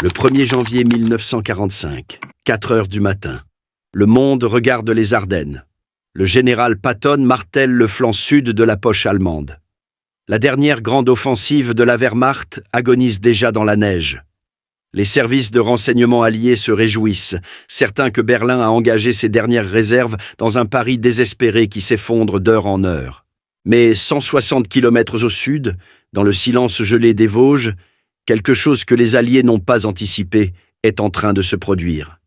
Le 1er janvier 1945, 4 heures du matin. Le monde regarde les Ardennes. Le général Patton martèle le flanc sud de la poche allemande. La dernière grande offensive de la Wehrmacht agonise déjà dans la neige. Les services de renseignement alliés se réjouissent, certains que Berlin a engagé ses dernières réserves dans un Paris désespéré qui s'effondre d'heure en heure. Mais 160 kilomètres au sud, dans le silence gelé des Vosges, quelque chose que les Alliés n'ont pas anticipé est en train de se produire.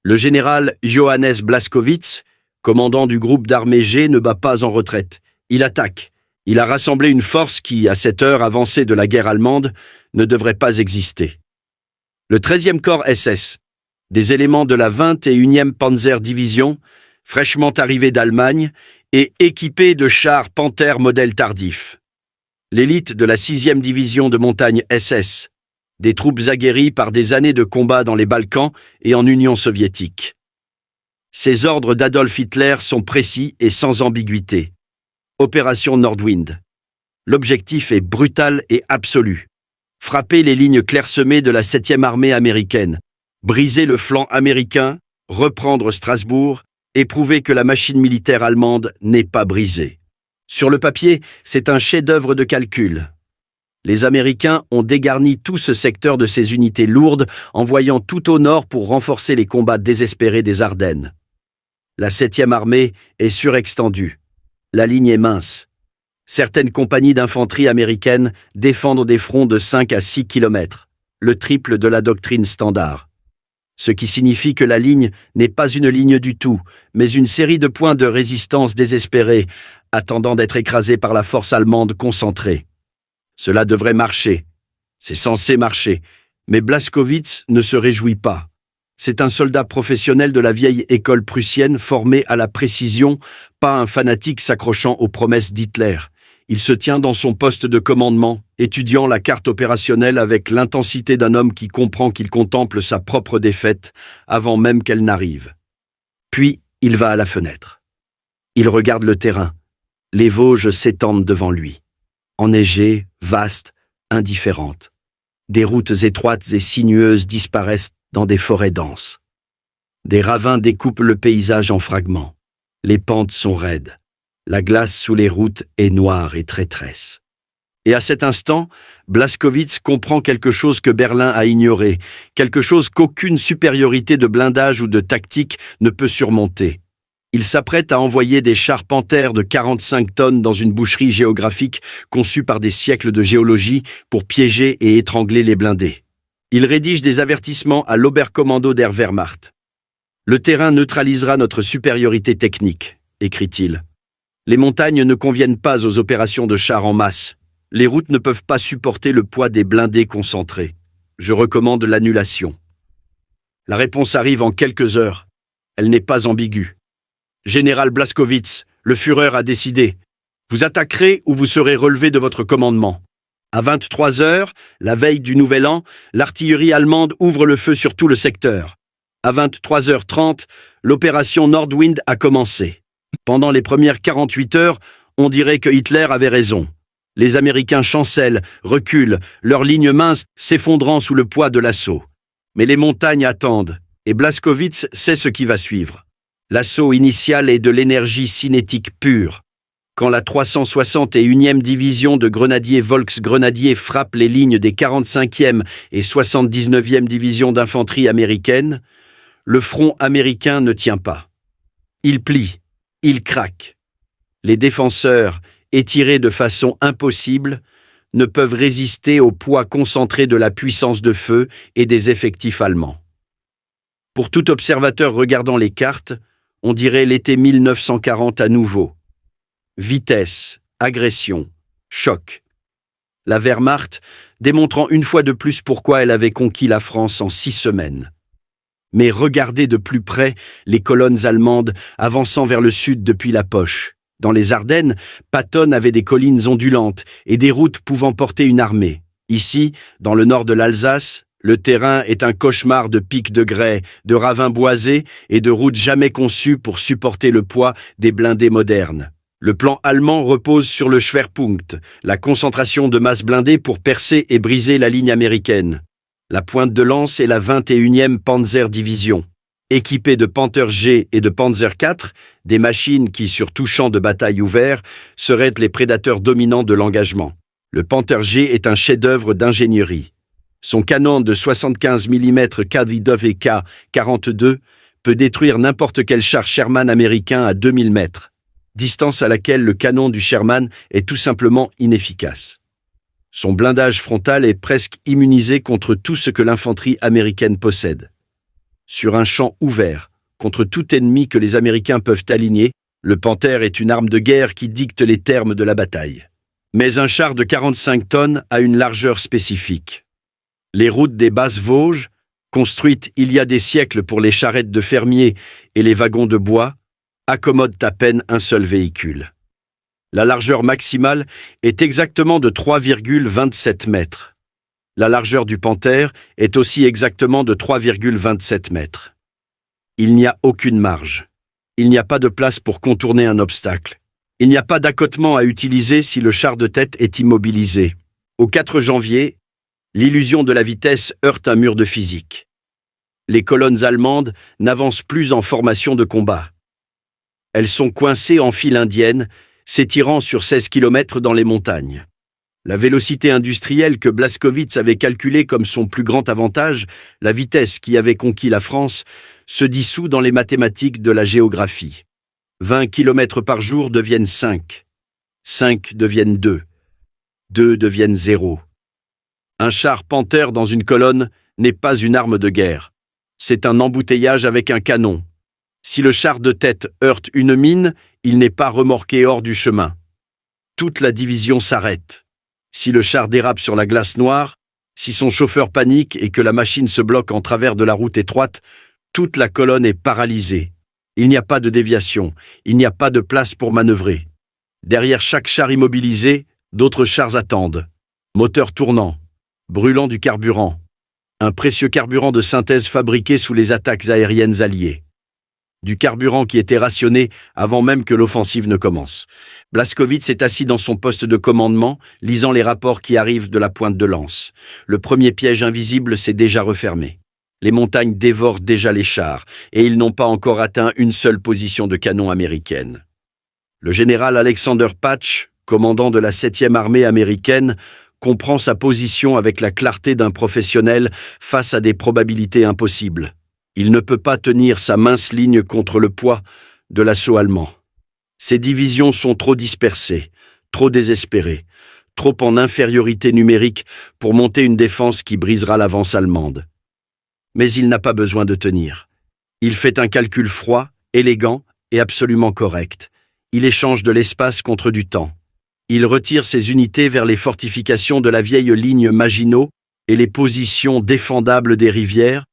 Le général Johannes Blaskowitz, commandant du groupe d'armée G, ne bat pas en retraite. Il attaque. Il a rassemblé une force qui, à cette heure avancée de la guerre allemande, ne devrait pas exister. Le 13e corps SS, des éléments de la 21e Panzer Division, fraîchement arrivés d'Allemagne et équipés de chars Panther modèle tardif. L'élite de la 6e division de montagne SS, des troupes aguerries par des années de combat dans les Balkans et en Union soviétique. Ces ordres d'Adolf Hitler sont précis et sans ambiguïté. Opération Nordwind. L'objectif est brutal et absolu. Frapper les lignes clairsemées de la 7e armée américaine, briser le flanc américain, reprendre Strasbourg et prouver que la machine militaire allemande n'est pas brisée. Sur le papier, c'est un chef-d'œuvre de calcul. Les Américains ont dégarni tout ce secteur de ces unités lourdes, envoyant tout au nord pour renforcer les combats désespérés des Ardennes. La 7e armée est surextendue. La ligne est mince. Certaines compagnies d'infanterie américaines défendent des fronts de 5 à 6 kilomètres, le triple de la doctrine standard. Ce qui signifie que la ligne n'est pas une ligne du tout, mais une série de points de résistance désespérés, attendant d'être écrasés par la force allemande concentrée. Cela devrait marcher. C'est censé marcher. Mais Blaskowitz ne se réjouit pas. C'est un soldat professionnel de la vieille école prussienne formé à la précision, pas un fanatique s'accrochant aux promesses d'Hitler. Il se tient dans son poste de commandement, étudiant la carte opérationnelle avec l'intensité d'un homme qui comprend qu'il contemple sa propre défaite avant même qu'elle n'arrive. Puis, il va à la fenêtre. Il regarde le terrain. Les Vosges s'étendent devant lui. Enneigées, vastes, indifférentes. Des routes étroites et sinueuses disparaissent dans des forêts denses. Des ravins découpent le paysage en fragments. Les pentes sont raides. La glace sous les routes est noire et traîtresse. Et à cet instant, Blaskowitz comprend quelque chose que Berlin a ignoré, quelque chose qu'aucune supériorité de blindage ou de tactique ne peut surmonter. Il s'apprête à envoyer des chars Panther de 45 tonnes dans une boucherie géographique conçue par des siècles de géologie pour piéger et étrangler les blindés. Il rédige des avertissements à l'Oberkommando der Wehrmacht. « Le terrain neutralisera notre supériorité technique », écrit-il. Les montagnes ne conviennent pas aux opérations de chars en masse. Les routes ne peuvent pas supporter le poids des blindés concentrés. Je recommande l'annulation. La réponse arrive en quelques heures. Elle n'est pas ambiguë. Général Blaskowitz, le Führer a décidé. Vous attaquerez ou vous serez relevé de votre commandement. À 23 heures, la veille du Nouvel An, l'artillerie allemande ouvre le feu sur tout le secteur. À 23h30, l'opération Nordwind a commencé. Pendant les premières 48 heures, on dirait que Hitler avait raison. Les Américains chancellent, reculent, leurs lignes minces s'effondrant sous le poids de l'assaut. Mais les montagnes attendent, et Blaskowitz sait ce qui va suivre. L'assaut initial est de l'énergie cinétique pure. Quand la 361e division de grenadiers Volksgrenadiers frappe les lignes des 45e et 79e divisions d'infanterie américaines, le front américain ne tient pas. Il plie, il craque. Les défenseurs, étirés de façon impossible, ne peuvent résister au poids concentré de la puissance de feu et des effectifs allemands. Pour tout observateur regardant les cartes, on dirait l'été 1940 à nouveau. Vitesse, agression, choc. La Wehrmacht, démontrant une fois de plus pourquoi elle avait conquis la France en 6 semaines. Mais regardez de plus près les colonnes allemandes avançant vers le sud depuis la poche. Dans les Ardennes, Patton avait des collines ondulantes et des routes pouvant porter une armée. Ici, dans le nord de l'Alsace, le terrain est un cauchemar de pics de grès, de ravins boisés et de routes jamais conçues pour supporter le poids des blindés modernes. Le plan allemand repose sur le Schwerpunkt, la concentration de masses blindées pour percer et briser la ligne américaine. La pointe de lance est la 21e Panzer Division. Équipée de Panther G et de Panzer IV, des machines qui, sur tout champ de bataille ouvert, seraient les prédateurs dominants de l'engagement. Le Panther G est un chef-d'œuvre d'ingénierie. Son canon de 75 mm KWK 42 peut détruire n'importe quel char Sherman américain à 2000 mètres, distance à laquelle le canon du Sherman est tout simplement inefficace. Son blindage frontal est presque immunisé contre tout ce que l'infanterie américaine possède. Sur un champ ouvert, contre tout ennemi que les Américains peuvent aligner, le Panther est une arme de guerre qui dicte les termes de la bataille. Mais un char de 45 tonnes a une largeur spécifique. Les routes des Basses Vosges, construites il y a des siècles pour les charrettes de fermiers et les wagons de bois, accommodent à peine un seul véhicule. La largeur maximale est exactement de 3,27 mètres. La largeur du Panther est aussi exactement de 3,27 mètres. Il n'y a aucune marge. Il n'y a pas de place pour contourner un obstacle. Il n'y a pas d'accotement à utiliser si le char de tête est immobilisé. Au 4 janvier, l'illusion de la vitesse heurte un mur de physique. Les colonnes allemandes n'avancent plus en formation de combat. Elles sont coincées en file indienne, s'étirant sur 16 km dans les montagnes. La vélocité industrielle que Blaskowitz avait calculée comme son plus grand avantage, la vitesse qui avait conquis la France, se dissout dans les mathématiques de la géographie. 20 km par jour deviennent 5. 5 deviennent 2. 2 deviennent 0. Un char Panther dans une colonne n'est pas une arme de guerre. C'est un embouteillage avec un canon. Si le char de tête heurte une mine, il n'est pas remorqué hors du chemin. Toute la division s'arrête. Si le char dérape sur la glace noire, si son chauffeur panique et que la machine se bloque en travers de la route étroite, toute la colonne est paralysée. Il n'y a pas de déviation, il n'y a pas de place pour manœuvrer. Derrière chaque char immobilisé, d'autres chars attendent. Moteur tournant, brûlant du carburant. Un précieux carburant de synthèse fabriqué sous les attaques aériennes alliées. Du carburant qui était rationné avant même que l'offensive ne commence. Blaskowitz est assis dans son poste de commandement, lisant les rapports qui arrivent de la pointe de lance. Le premier piège invisible s'est déjà refermé. Les montagnes dévorent déjà les chars, et ils n'ont pas encore atteint une seule position de canon américaine. Le général Alexander Patch, commandant de la 7e armée américaine, comprend sa position avec la clarté d'un professionnel face à des probabilités impossibles. Il ne peut pas tenir sa mince ligne contre le poids de l'assaut allemand. Ses divisions sont trop dispersées, trop désespérées, trop en infériorité numérique pour monter une défense qui brisera l'avance allemande. Mais il n'a pas besoin de tenir. Il fait un calcul froid, élégant et absolument correct. Il échange de l'espace contre du temps. Il retire ses unités vers les fortifications de la vieille ligne Maginot et les positions défendables des rivières,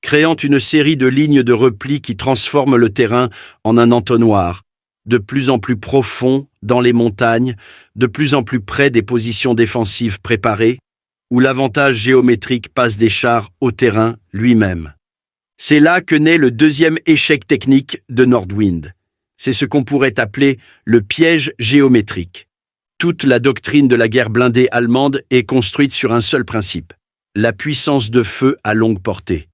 créant une série de lignes de repli qui transforment le terrain en un entonnoir, de plus en plus profond dans les montagnes, de plus en plus près des positions défensives préparées, où l'avantage géométrique passe des chars au terrain lui-même. C'est là que naît le deuxième échec technique de Nordwind. C'est ce qu'on pourrait appeler le piège géométrique. Toute la doctrine de la guerre blindée allemande est construite sur un seul principe, la puissance de feu à longue portée.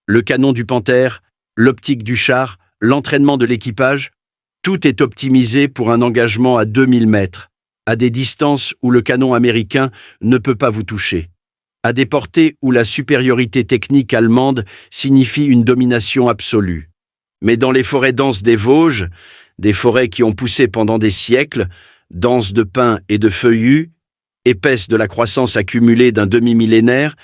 Le canon du Panther, l'optique du char, l'entraînement de l'équipage, tout est optimisé pour un engagement à 2000 mètres, à des distances où le canon américain ne peut pas vous toucher, à des portées où la supériorité technique allemande signifie une domination absolue. Mais dans les forêts denses des Vosges, des forêts qui ont poussé pendant des siècles, denses de pins et de feuillus, épaisses de la croissance accumulée d'un demi-millénaire,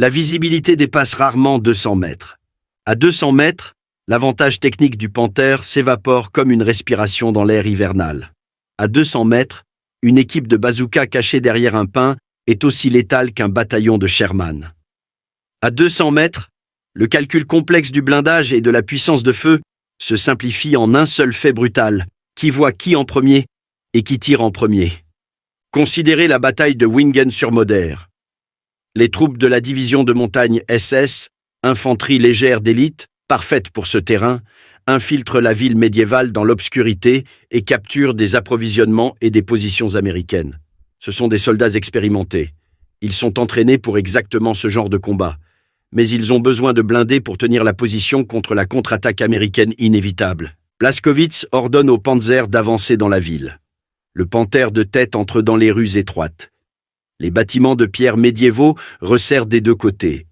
la visibilité dépasse rarement 200 mètres. À 200 mètres, l'avantage technique du Panther s'évapore comme une respiration dans l'air hivernal. À 200 mètres, une équipe de bazooka cachée derrière un pin est aussi létale qu'un bataillon de Sherman. À 200 mètres, le calcul complexe du blindage et de la puissance de feu se simplifie en un seul fait brutal, qui voit qui en premier et qui tire en premier. Considérez la bataille de Wingen-sur-Moder. Les troupes de la division de montagne SS, infanterie légère d'élite, parfaite pour ce terrain, infiltrent la ville médiévale dans l'obscurité et capturent des approvisionnements et des positions américaines. Ce sont des soldats expérimentés. Ils sont entraînés pour exactement ce genre de combat. Mais ils ont besoin de blindés pour tenir la position contre la contre-attaque américaine inévitable. Blaskowitz ordonne au Panzer d'avancer dans la ville. Le Panther de tête entre dans les rues étroites. Les bâtiments de pierre médiévaux resserrent des deux côtés.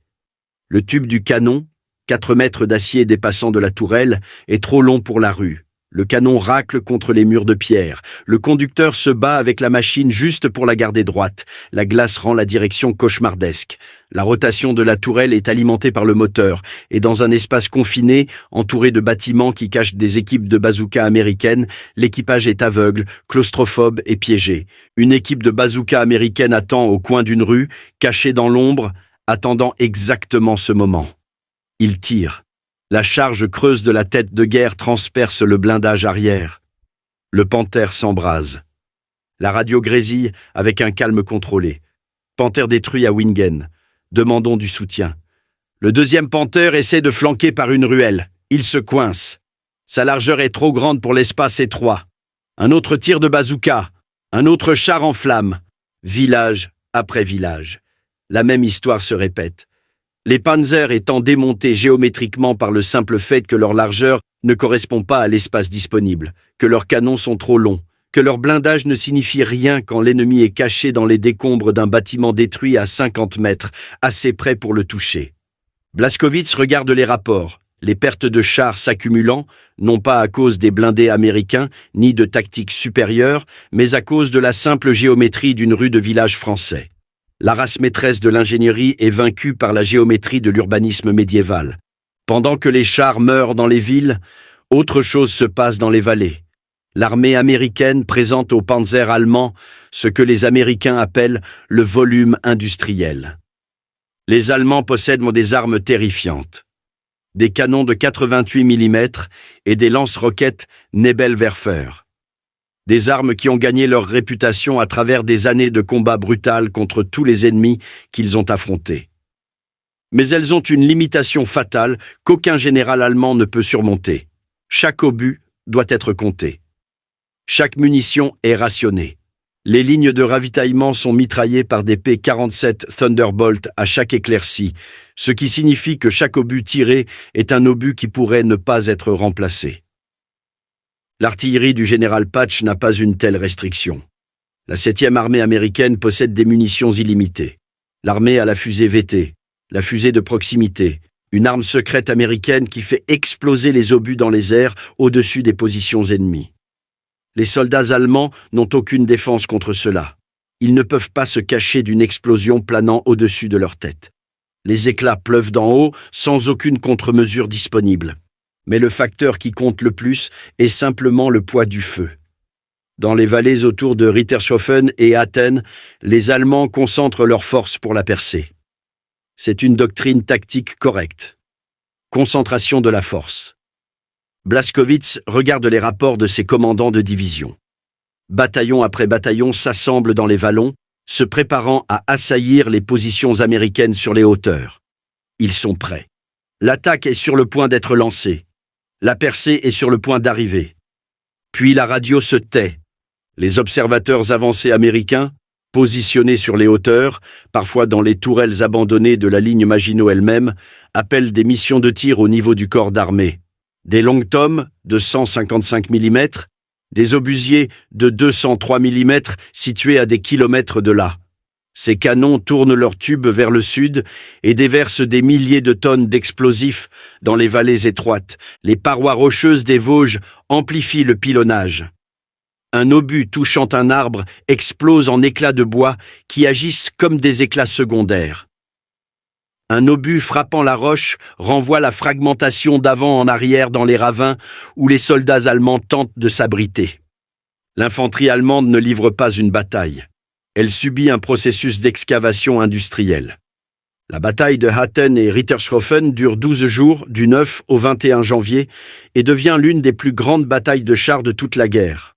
Le tube du canon, 4 mètres d'acier dépassant de la tourelle, est trop long pour la rue. Le canon racle contre les murs de pierre. Le conducteur se bat avec la machine juste pour la garder droite. La glace rend la direction cauchemardesque. La rotation de la tourelle est alimentée par le moteur, et dans un espace confiné, entouré de bâtiments qui cachent des équipes de bazooka américaines, l'équipage est aveugle, claustrophobe et piégé. Une équipe de bazooka américaine attend au coin d'une rue, cachée dans l'ombre, attendant exactement ce moment. Ils tirent. La charge creuse de la tête de guerre transperce le blindage arrière. Le Panther s'embrase. La radio grésille avec un calme contrôlé. Panther détruit à Wingen. Demandons du soutien. Le deuxième Panther essaie de flanquer par une ruelle. Il se coince. Sa largeur est trop grande pour l'espace étroit. Un autre tir de bazooka. Un autre char en flammes. Village après village. La même histoire se répète. Les Panzers étant démontés géométriquement par le simple fait que leur largeur ne correspond pas à l'espace disponible, que leurs canons sont trop longs, que leur blindage ne signifie rien quand l'ennemi est caché dans les décombres d'un bâtiment détruit à 50 mètres, assez près pour le toucher. Blaskowitz regarde les rapports, les pertes de chars s'accumulant, non pas à cause des blindés américains, ni de tactiques supérieures, mais à cause de la simple géométrie d'une rue de village français. La race maîtresse de l'ingénierie est vaincue par la géométrie de l'urbanisme médiéval. Pendant que les chars meurent dans les villes, autre chose se passe dans les vallées. L'armée américaine présente aux panzers allemands ce que les Américains appellent le volume industriel. Les Allemands possèdent des armes terrifiantes. Des canons de 88 mm et des lance-roquettes Nebelwerfer. Des armes qui ont gagné leur réputation à travers des années de combats brutals contre tous les ennemis qu'ils ont affrontés. Mais elles ont une limitation fatale qu'aucun général allemand ne peut surmonter. Chaque obus doit être compté. Chaque munition est rationnée. Les lignes de ravitaillement sont mitraillées par des P-47 Thunderbolt à chaque éclaircie, ce qui signifie que chaque obus tiré est un obus qui pourrait ne pas être remplacé. L'artillerie du général Patch n'a pas une telle restriction. La 7e armée américaine possède des munitions illimitées. L'armée a la fusée VT, la fusée de proximité, une arme secrète américaine qui fait exploser les obus dans les airs au-dessus des positions ennemies. Les soldats allemands n'ont aucune défense contre cela. Ils ne peuvent pas se cacher d'une explosion planant au-dessus de leur tête. Les éclats pleuvent d'en haut sans aucune contre-mesure disponible. Mais le facteur qui compte le plus est simplement le poids du feu. Dans les vallées autour de Rittershofen et Athènes, les Allemands concentrent leurs forces pour la percer. C'est une doctrine tactique correcte. Concentration de la force. Blaskowitz regarde les rapports de ses commandants de division. Bataillon après bataillon s'assemblent dans les vallons, se préparant à assaillir les positions américaines sur les hauteurs. Ils sont prêts. L'attaque est sur le point d'être lancée. La percée est sur le point d'arriver. Puis la radio se tait. Les observateurs avancés américains, positionnés sur les hauteurs, parfois dans les tourelles abandonnées de la ligne Maginot elle-même, appellent des missions de tir au niveau du corps d'armée. Des long-toms de 155 mm, des obusiers de 203 mm situés à des kilomètres de là. Ces canons tournent leurs tubes vers le sud et déversent des milliers de tonnes d'explosifs dans les vallées étroites. Les parois rocheuses des Vosges amplifient le pilonnage. Un obus touchant un arbre explose en éclats de bois qui agissent comme des éclats secondaires. Un obus frappant la roche renvoie la fragmentation d'avant en arrière dans les ravins où les soldats allemands tentent de s'abriter. L'infanterie allemande ne livre pas une bataille. Elle subit un processus d'excavation industrielle. La bataille de Hattin et Rittershofen dure 12 jours, du 9 au 21 janvier, et devient l'une des plus grandes batailles de chars de toute la guerre.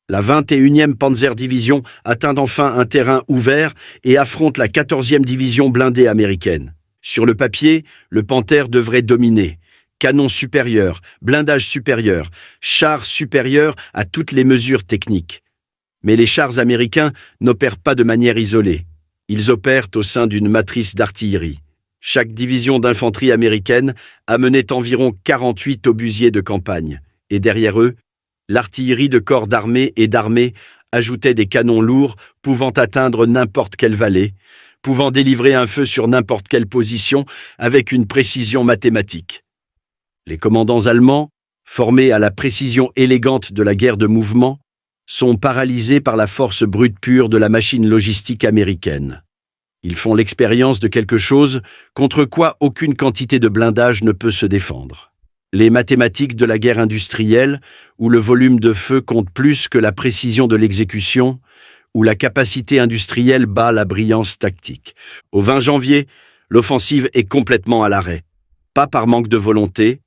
La 21e Panzerdivision atteint enfin un terrain ouvert et affronte la 14e division blindée américaine. Sur le papier, le Panther devrait dominer. Canon supérieur, blindage supérieur, chars supérieurs à toutes les mesures techniques. Mais les chars américains n'opèrent pas de manière isolée. Ils opèrent au sein d'une matrice d'artillerie. Chaque division d'infanterie américaine amenait environ 48 obusiers de campagne, et derrière eux, l'artillerie de corps d'armée et d'armée ajoutait des canons lourds pouvant atteindre n'importe quelle vallée, pouvant délivrer un feu sur n'importe quelle position avec une précision mathématique. Les commandants allemands, formés à la précision élégante de la guerre de mouvement, sont paralysés par la force brute pure de la machine logistique américaine. Ils font l'expérience de quelque chose contre quoi aucune quantité de blindage ne peut se défendre. Les mathématiques de la guerre industrielle, où le volume de feu compte plus que la précision de l'exécution, où la capacité industrielle bat la brillance tactique. Au 20 janvier, l'offensive est complètement à l'arrêt. Pas par manque de volonté,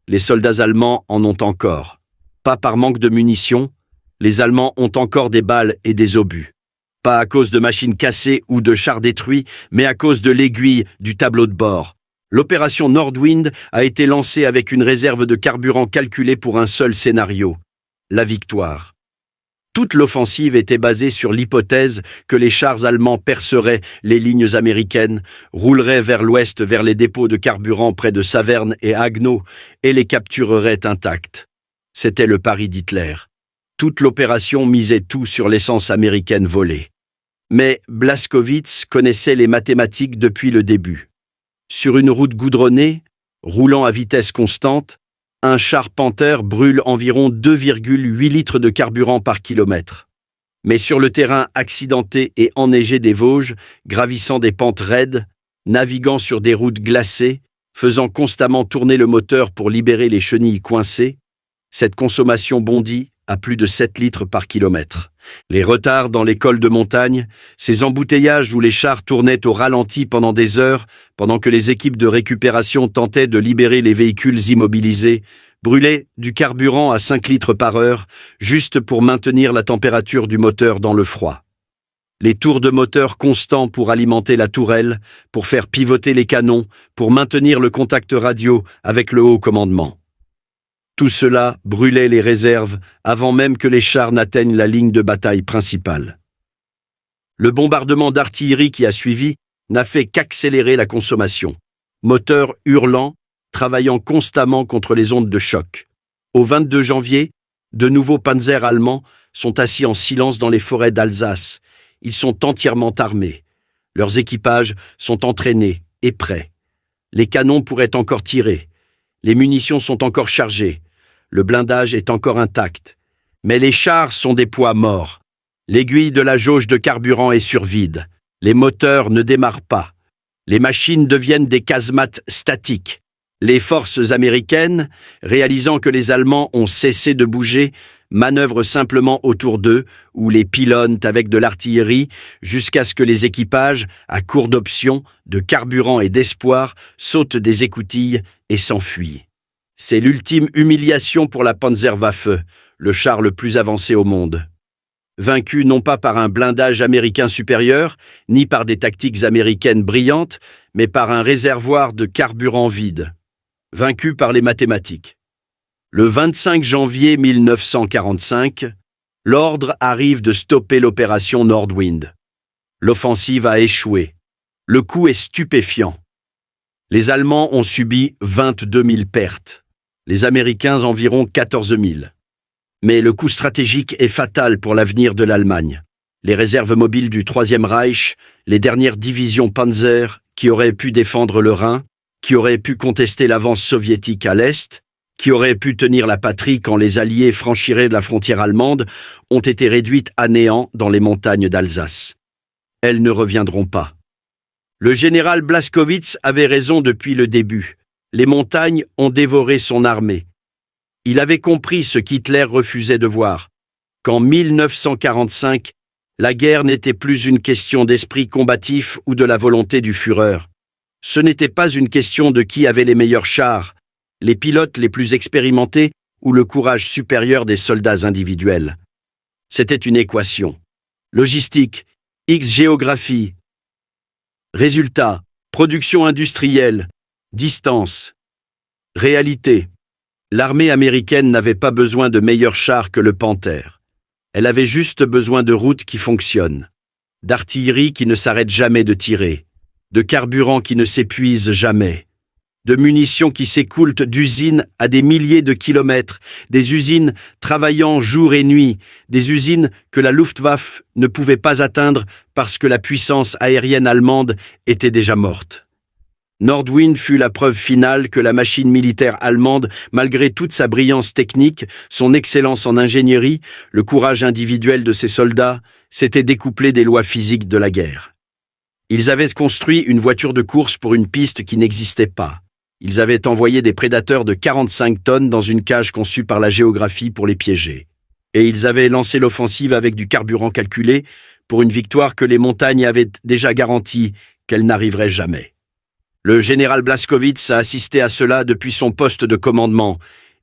les soldats allemands en ont encore. Pas par manque de munitions, les Allemands ont encore des balles et des obus. Pas à cause de machines cassées ou de chars détruits, mais à cause de l'aiguille du tableau de bord. L'opération Nordwind a été lancée avec une réserve de carburant calculée pour un seul scénario, la victoire. Toute l'offensive était basée sur l'hypothèse que les chars allemands perceraient les lignes américaines, rouleraient vers l'ouest vers les dépôts de carburant près de Saverne et Haguenau et les captureraient intacts. C'était le pari d'Hitler. Toute l'opération misait tout sur l'essence américaine volée. Mais Blaskowitz connaissait les mathématiques depuis le début. Sur une route goudronnée, roulant à vitesse constante, un char Panther brûle environ 2,8 litres de carburant par kilomètre. Mais sur le terrain accidenté et enneigé des Vosges, gravissant des pentes raides, naviguant sur des routes glacées, faisant constamment tourner le moteur pour libérer les chenilles coincées, cette consommation bondit à plus de 7 litres par kilomètre. Les retards dans les cols de montagne, ces embouteillages où les chars tournaient au ralenti pendant des heures, pendant que les équipes de récupération tentaient de libérer les véhicules immobilisés, brûlaient du carburant à 5 litres par heure, juste pour maintenir la température du moteur dans le froid. Les tours de moteur constants pour alimenter la tourelle, pour faire pivoter les canons, pour maintenir le contact radio avec le haut commandement. Tout cela brûlait les réserves avant même que les chars n'atteignent la ligne de bataille principale. Le bombardement d'artillerie qui a suivi n'a fait qu'accélérer la consommation. Moteurs hurlants, travaillant constamment contre les ondes de choc. Au 22 janvier, de nouveaux panzers allemands sont assis en silence dans les forêts d'Alsace. Ils sont entièrement armés. Leurs équipages sont entraînés et prêts. Les canons pourraient encore tirer. Les munitions sont encore chargées. Le blindage est encore intact. Mais les chars sont des poids morts. L'aiguille de la jauge de carburant est sur vide. Les moteurs ne démarrent pas. Les machines deviennent des casemates statiques. Les forces américaines, réalisant que les Allemands ont cessé de bouger, manœuvrent simplement autour d'eux ou les pilonnent avec de l'artillerie jusqu'à ce que les équipages, à court d'options, de carburant et d'espoir, sautent des écoutilles et s'enfuient. C'est l'ultime humiliation pour la Panzerwaffe, le char le plus avancé au monde. Vaincu non pas par un blindage américain supérieur, ni par des tactiques américaines brillantes, mais par un réservoir de carburant vide. Vaincu par les mathématiques. Le 25 janvier 1945, l'ordre arrive de stopper l'opération Nordwind. L'offensive a échoué. Le coup est stupéfiant. Les Allemands ont subi 22 000 pertes. Les Américains environ 14 000. Mais le coup stratégique est fatal pour l'avenir de l'Allemagne. Les réserves mobiles du Troisième Reich, les dernières divisions Panzer qui auraient pu défendre le Rhin, qui auraient pu contester l'avance soviétique à l'Est, qui auraient pu tenir la patrie quand les Alliés franchiraient la frontière allemande, ont été réduites à néant dans les montagnes d'Alsace. Elles ne reviendront pas. Le général Blaskowitz avait raison depuis le début. Les montagnes ont dévoré son armée. Il avait compris ce qu'Hitler refusait de voir, qu'en 1945, la guerre n'était plus une question d'esprit combatif ou de la volonté du Führer. Ce n'était pas une question de qui avait les meilleurs chars, les pilotes les plus expérimentés ou le courage supérieur des soldats individuels. C'était une équation. Logistique, X géographie. Résultat, production industrielle, distance. Réalité. L'armée américaine n'avait pas besoin de meilleurs chars que le Panther. Elle avait juste besoin de routes qui fonctionnent. d'artillerie qui ne s'arrête jamais de tirer, de carburant qui ne s'épuise jamais, de munitions qui s'écoulent d'usines à des milliers de kilomètres, des usines travaillant jour et nuit, des usines que la Luftwaffe ne pouvait pas atteindre parce que la puissance aérienne allemande était déjà morte. Nordwind fut la preuve finale que la machine militaire allemande, malgré toute sa brillance technique, son excellence en ingénierie, le courage individuel de ses soldats, s'était découplé des lois physiques de la guerre. Ils avaient construit une voiture de course pour une piste qui n'existait pas. Ils avaient envoyé des prédateurs de 45 tonnes dans une cage conçue par la géographie pour les piéger. Et ils avaient lancé l'offensive avec du carburant calculé pour une victoire que les montagnes avaient déjà garantie qu'elle n'arriverait jamais. Le général Blaskowitz a assisté à cela depuis son poste de commandement.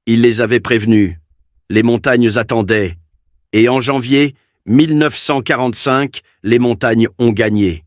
Il les avait prévenus. Les montagnes attendaient. Et en janvier 1945, les montagnes ont gagné.